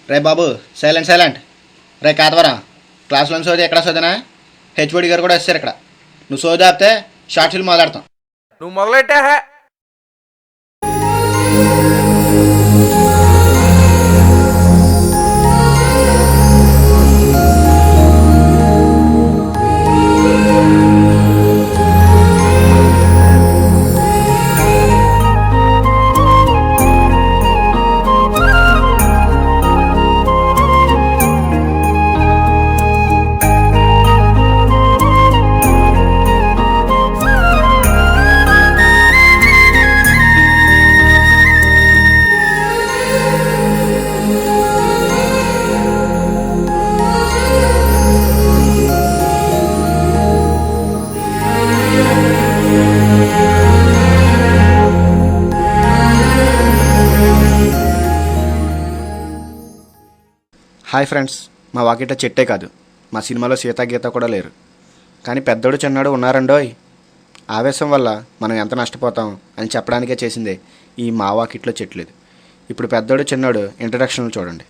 రే బాబు silent silent. రే కాతవరా, క్లాస్లో సోది ఎక్కడ సోదనా? హెచ్ఓడి గారు కూడా వచ్చారు ఇక్కడ. నువ్వు సోది ఆపితే షార్ట్ ఫిల్మ్ మొదలెడతాం. నువ్వు మొదలెట్టా. హాయ్ ఫ్రెండ్స్, మా వాకిట చెట్టే కాదు, మా సినిమాలో సీతా గీత కూడా లేరు. కానీ పెద్దోడు చిన్నాడు ఉన్నారండోయ్. ఆవేశం వల్ల మనం ఎంత నష్టపోతాం అని చెప్పడానికే చేసిందే ఈ మా వాకిట్లో చెట్లేదు. ఇప్పుడు పెద్దోడు చిన్నాడు ఇంట్రడక్షన్లు చూడండి.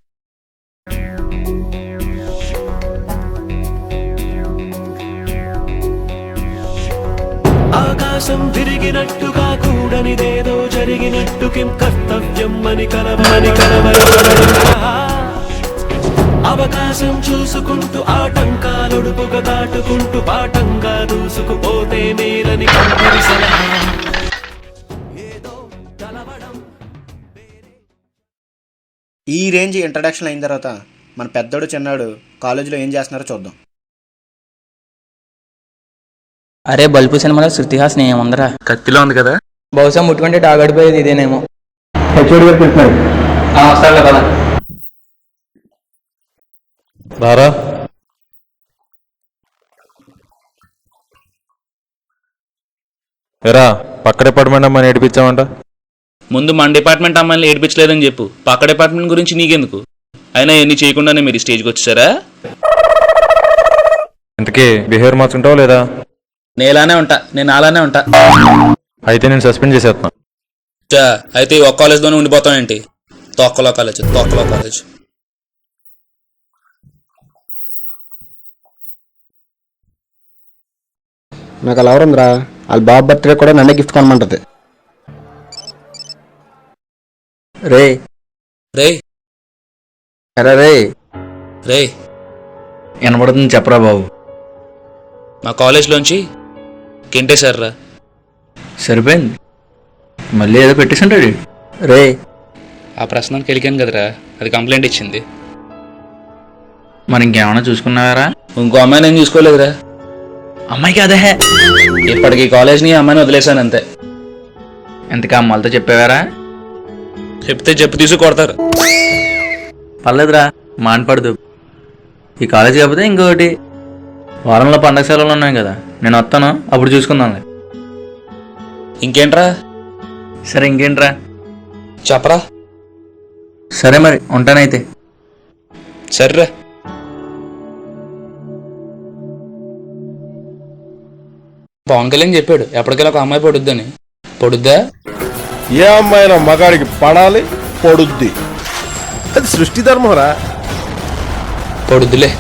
ఆకాశం తిరిగినట్టుగా కూడనిదేదో జరిగినట్టు కిం కర్తవ్యం అని కలవరి అవకాశం చూసుకుంటూ ఆటంకాలొడుపుగా దాటుకుంటూ పాఠంగా దూసుకుపోతే మేలని కంపెని సలహా ఏదో కలవడం. ఈ రేంజ్ ఇంట్రడక్షన్ అయిన తర్వాత మన పెద్దోడు చిన్నాడు కాలేజీలో ఏం చేస్తున్నారో చూద్దాం. అరే బల్పు సినిమాలో శృతిహాస్ నేముందరా? కత్తిలో ఉంది కదా, బహుశా ముట్టుకుంటే డాగడిపోయేది ఇదేనేమో. హెచ్ఓడి గారు పిలుస్తున్నారు. వస్తాడులే కదా. రారా. ఎరా, పక్క డిపార్ట్మెంట్ అమ్మని ఏడిపించామంట. ముందు మన డిపార్ట్మెంట్ అమ్మాయిని ఏడిపించలేదని చెప్పు. పక్క డిపార్ట్మెంట్ గురించి నీకెందుకు? అయినా ఎన్ని చేయకుండానే మీరు స్టేజ్కి వచ్చేసారా? ఇంతకీ బిహేవియర్ మార్చుంటావు లేదా? నేను అలానే ఉంటా. అయితే నేను సస్పెండ్ చేసేస్తున్నా. అయితే ఒక కాలేజ్లోనే ఉండిపోతానేంటి? తొక్కలో కాలేజ్. నాకు అలా ఎవరుందిరా, వాళ్ళ బాబు బర్త్డే కూడా నన్నే గిఫ్ట్ కొనమంటది. రే రే అరే రే రే వినపడుతుంది, చెప్పరా బాబు. మా కాలేజ్లోంచి కింటేశారా. సరిపోయింది, మళ్ళీ ఏదో పెట్టేసింటాడు రే. ఆ ప్రశ్నకి వెళ్ళాను కదరా, అది కంప్లైంట్ ఇచ్చింది. మరి ఇంకేమైనా చూసుకున్నావారా? ఇంకో అమ్మాయి నేను చూసుకోలేదురా. అమ్మాయికి అదే ఇప్పటికి కాలేజ్ని అమ్మాయిని వదిలేశాను అంతే. ఎంతకా అమ్మాలతో చెప్పేవారా? చెప్తే చెప్పు తీసి కొడతారు. పర్లేదురా, మానపడదు. ఈ కాలేజ్ కాకపోతే ఇంకొకటి, వారంలో పండగ సెలవులు ఉన్నాయి కదా, నేను వస్తాను, అప్పుడు చూసుకుందాంలే. ఇంకేంట్రా? సరే ఇంకేంట్రా చెప్పరా. సరే మరి ఉంటానైతే. సర్రా. పవన్ కళ్యాణ్ చెప్పాడు ఎప్పటికెళ్ళి ఒక అమ్మాయి పడుద్దని. పడుద్దా? ఏ అమ్మాయినా మగాడికి పడాలి, పొడుద్ది. అది సృష్టి ధర్మరా. పడుద్దులే.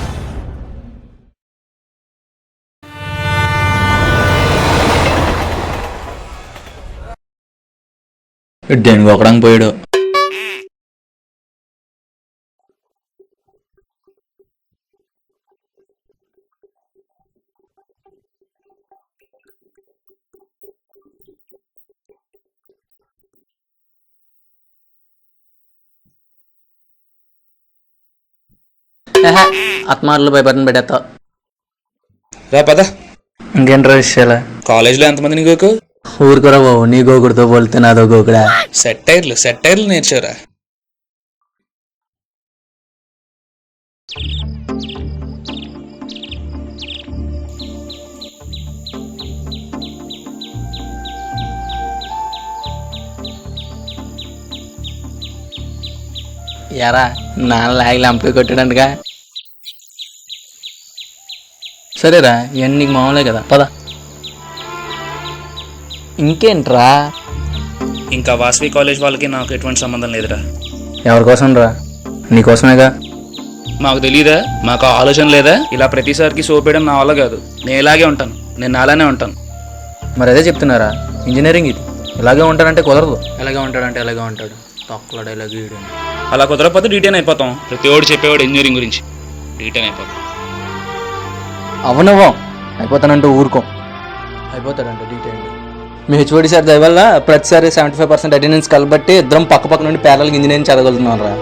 దేనికి ఒకడానికి పోయాడు. ఆత్మార్లు భయపడిన పెడతావు. రా పద. ఇంకేంట్రా విషయాల? కాలేజ్లో ఎంతమంది నీ గోకు? ఊరుకురా బాబు, నీ గోకుడితో పోలితే నాదో గోకుడా. సెట్టైర్లు నేర్చారా? ఎరా నాన్న లాగిలు అంపై కొట్టాడంటగా. సరేరా, ఇవన్నీ నీకు మామూలే కదా, పద. ఇంకేంట్రా? ఇంకా వాసవి కాలేజ్ వాళ్ళకి నాకు ఎటువంటి సంబంధం లేదురా. ఎవరి కోసం రా? నీకోసమేగా. మాకు తెలియదా? మాకు ఆ ఆలోచన లేదా? ఇలా ప్రతిసారికి సోపేయడం నా వల్ల కాదు. నేను ఇలాగే ఉంటాను, నేను అలానే ఉంటాను. మరి అదే చెప్తున్నారా, ఇంజనీరింగ్ ఇది. ఇలాగే ఉంటాడంటే కుదరదు. ఎలాగే ఉంటాడంటే ఎలాగే ఉంటాడు, తొక్కలో డైలాగ్ వీడు. అలా కుదరకపోతే డీటెయిన్ అయిపోతాం. ప్రతి ఓడు చెప్పేవాడు ఇంజనీరింగ్ గురించి, డీటెయిన్ అయిపోతాం. అవనవ్వం అయిపోతానంటూ ఊరుకోం, అయిపోతాడంట డీటెయిల్. మీ హెచ్ఓడి సార్ దయ వల్ల ప్రతిసారి 75% అటెండెన్స్ కలబట్టి ఇద్దరం పక్క పక్క నుండి ప్యారల్గా ఇంజనీరింగ్ చదవగలుగుతున్నాం రా.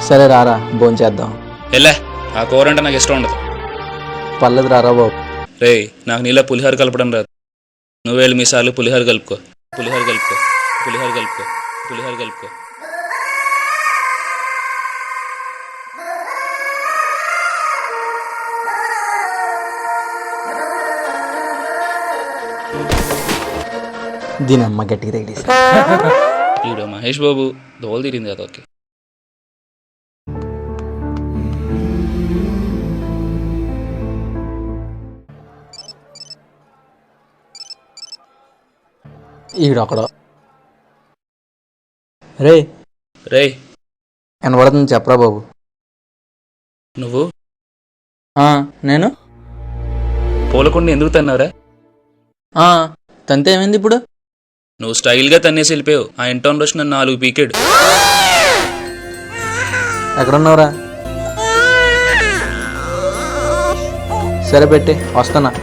సరే రారా భోజనం చేద్దాం. వెళ్ళా, ఆ కూర అంటే నాకు ఇష్టం ఉండదు. పర్లేదు రారా బాబు. రే, నాకు నీళ్ళ పులిహోర కలపడం రాదు. నువ్వు వెళ్ళి మీ సార్లు పులిహోర కలుపుకో, పులిహోర కలుపుకో, పులిహోర కలుపుకో, పులిహోర కలుపుకో. దీని అమ్మ గట్టిగా తగిలేసి. ఈడు మహేష్ బాబు దోలు తీరింది కదా. ఓకే, ఈడొక్కడ. రే రే వినపడుతుంది చెప్పరా బాబు. నువ్వు నేను పూలకుండా ఎందుకు తన్నావురా? తంతే ఏమైంది ఇప్పుడు? నువ్వు స్టైల్గా తన్నేసి వెళ్ళిపోయావు. ఆ ఇంటర్న్ రోజు నన్ను 4 పీకాడు. ఎక్కడున్నావురా? సరే పెట్టి వస్తానా.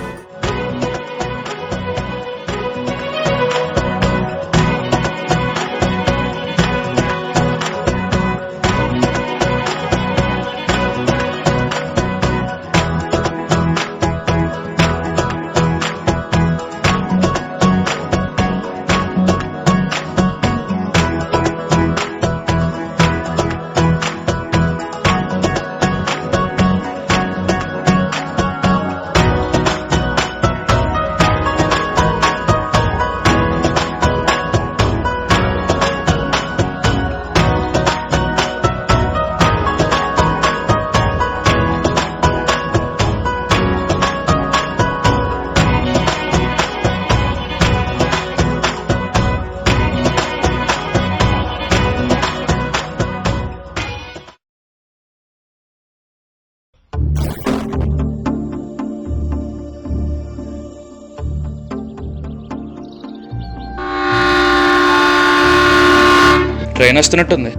ట్రైన్ వస్తున్నట్టుంది.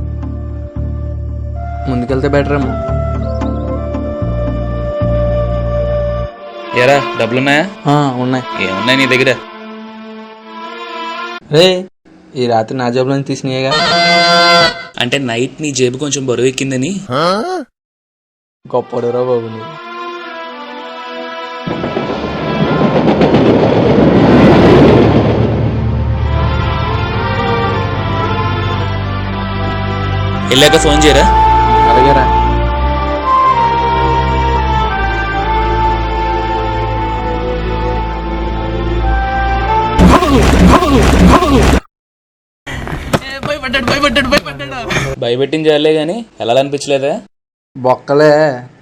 ముందుకెళ్తే బెటర్ ఏమో. ఎరా డబ్బులున్నాయా? ఉన్నాయి. ఏమున్నాయి నీ దగ్గర? రే ఈ రాత్రి నా జేబులో నుంచి తీసినాయేగా. అంటే నైట్ నీ జేబు కొంచెం బరువు ఎక్కిందని. గొప్పడురా బాబు నువ్వు. వెళ్ళాక ఫోన్ చేయరా? అలాగేరా. భయపెట్టింది చాలే గాని వెళ్ళాలనిపించలేదా? బొక్కలే.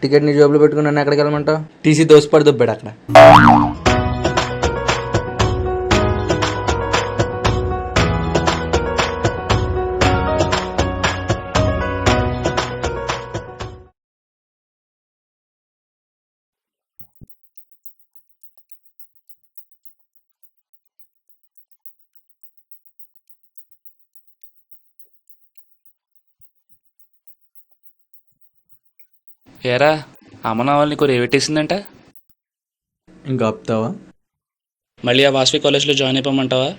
టికెట్ నీ జోబులో పెట్టుకుని నన్ను ఎక్కడికి వెళ్ళమంటావు? టీసీ దోసిపడి దుబ్బాడు అక్కడ. ఏరా అమ్మ నా వాళ్ళని నీకు రేవెట్టేసిందంట. ఇంకా ఆపుతావా? మళ్ళీ ఆ వాసవి కాలేజ్లో జాయిన్ అయిపోమంటావా?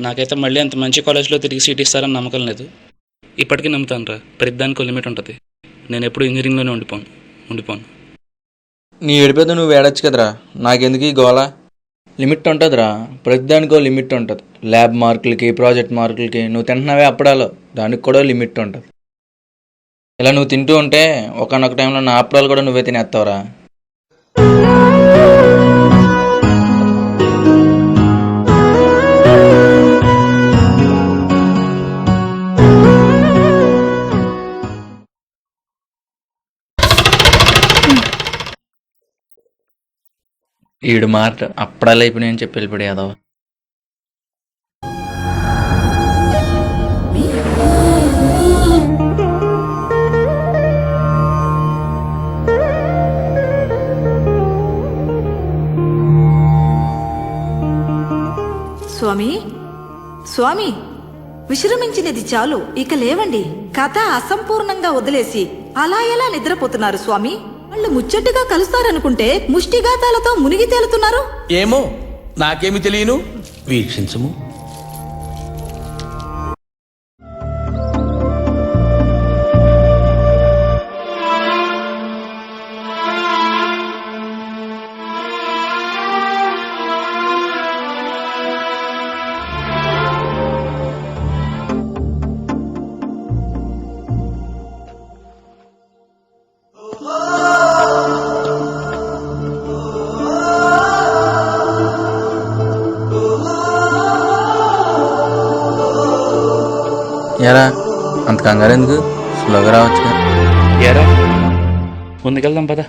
నాకైతే మళ్ళీ అంత మంచి కాలేజ్లో తిరిగి సీట్ ఇస్తారని నమ్మకం లేదు. ఇప్పటికీ నమ్ముతాను రా, ప్రతిదానికి లిమిట్ ఉంటుంది. నేను ఎప్పుడు ఇంజనీరింగ్లోనే ఉండిపోను. నీ ఏడిపోతే నువ్వు ఏడొచ్చు కదరా, నాకెందుకు ఈ గోళ? లిమిట్ ఉంటుందిరా, ప్రతిదానికో లిమిట్ ఉంటుంది. ల్యాబ్ మార్కులకి, ప్రాజెక్ట్ మార్కులకి. నువ్వు తింటున్నావే అప్పడాలు, దానికి కూడా లిమిట్ ఉంటుంది. ఇలా నువ్వు తింటూ ఉంటే ఒకనొక టైంలో నా అప్పడాలు కూడా నువ్వే తినేస్తావురా. ఈడు మాట అప్పడాలు అయిపోయినాయి అని చెప్పి వెళ్ళిపోయాడు యాదవ్. స్వామి స్వామి, విశ్రమించినది చాలు, ఇక లేవండి. కథ అసంపూర్ణంగా వదిలేసి అలా ఎలా నిద్రపోతున్నారు స్వామి? వాళ్ళు ముచ్చట్టుగా కలుస్తారనుకుంటే ముష్టిఘాతాలతో మునిగి తేలుతున్నారు. ఏమో నాకేమి తెలియను, వీక్షించము. ఎరా అంత కంగారు ఎందుకు? స్లోగా రావచ్చు. ఏరా ముందుకెళ్దాం పద.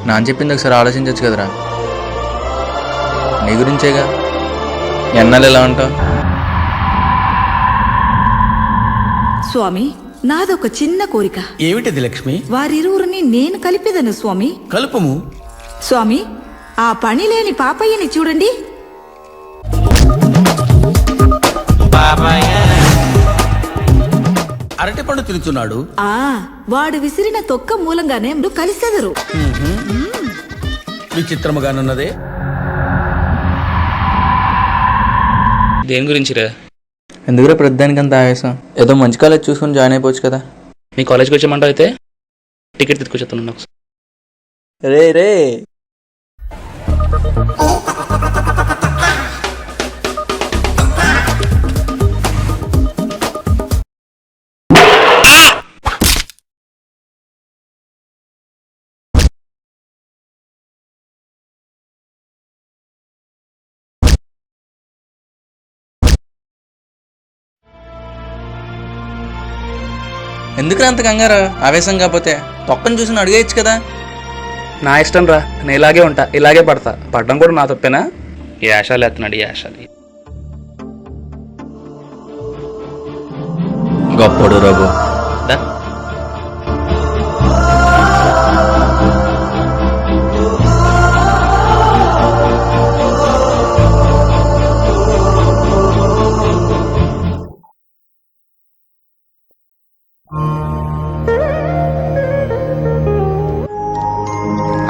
నాన్న చెప్పింది ఒకసారి ఆలోచించవచ్చు కదరా. నీ గురించేగా. ఎన్నాళ్ళు ఎలా ఉంటావు? స్వామి, నాదొక చిన్న కోరిక. ఏమిటిది లక్ష్మి? వారిరువురిని నేను కలిపేదను స్వామి. కలుపుము. స్వామి, ఆ పని లేని పాపయ్యని చూడండి. అరటి పండు తిరుగుతున్నాడు. వాడు విసిరిన తొక్క మూలంగానే కలిసెదరు. విచిత్రముగానున్నదే. దేని గురించిరా? ఎందుకురా ప్రతిదానికి అంత ఆవేశం? ఏదో మంచి కాలేజ్ చూసుకొని జాయిన్ అయిపోవచ్చు కదా. మీ కాలేజ్కి వచ్చామంటావు అయితే టికెట్ తీసుకొచ్చేస్తాను నాకు. రే రే ఎందుకు అంత కంగారు? ఆవేశం కాకపోతే తొక్కని చూసి అడిగేయచ్చు కదా. నా ఇష్టం రా, నేను ఇలాగే ఉంటా, ఇలాగే పడతా. పడడం కూడా నా తప్పేనా? ఈ యాషాలు ఎత్తున్నాడు, ఈ యాషాలు. గొప్పడు రఘు. దా.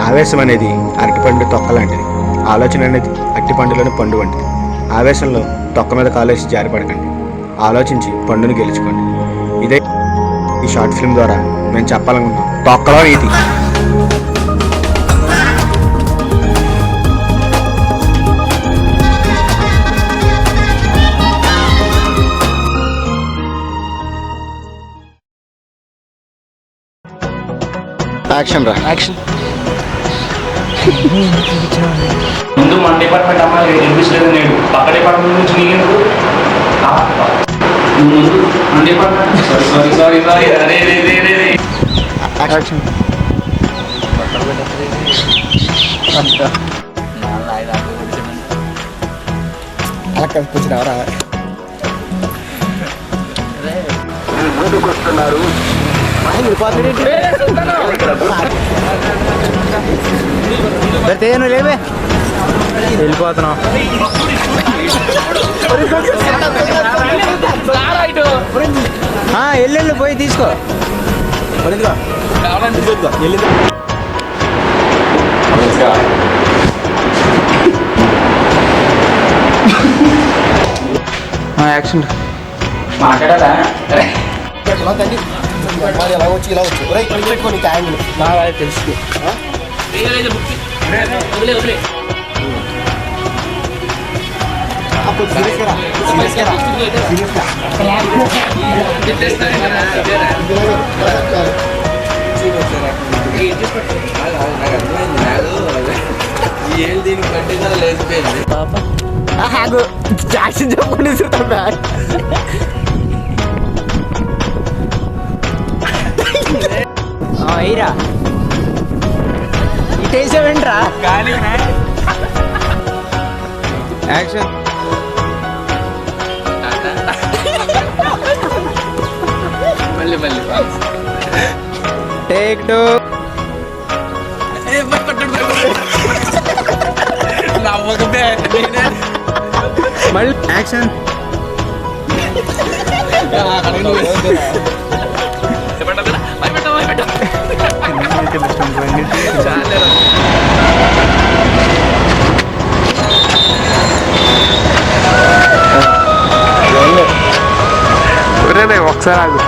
ఆవేశం అనేది అరటిపండు తొక్క లాంటిది. ఆలోచన అనేది అరటిపండులోని పండు వంటిది. ఆవేశంలో తొక్క మీద కాలేసి జారిపడకండి, ఆలోచించి పండును గెలుచుకోండి. ఇదే ఈ షార్ట్ ఫిల్మ్ ద్వారా మేము చెప్పాలనుకుంటున్నాం. తొక్కలో నీతి. యాక్షన్ రా, యాక్షన్. ముందు మన డిపార్ట్మెంట్ అమ్మాయి వినిపించలేదు, నేను పక్క డిపార్ట్మెంట్ నుంచి నీకెందుకు? ముందు మన డిపార్ట్మెంట్. సారీ అరే యాక్షన్. అలా కనిపించి రావరా. ముందుకొస్తున్నారు. లేవే వెళ్ళిపోతున్నాం. ఎల్లెళ్ళు పోయి తీసుకో. యాక్షన్. మాట్లాడాలా? ఎలా వచ్చి ఇలా వచ్చు పెట్టుకోండి. తెలుసు. జాక్సన్ చెప్పండి. అయిరా ఇటేసేవేంట్రా. యాక్షన్. మళ్ళీ టేక్ 2. మళ్ళీ యాక్షన్. ఒకసారి ఆగు.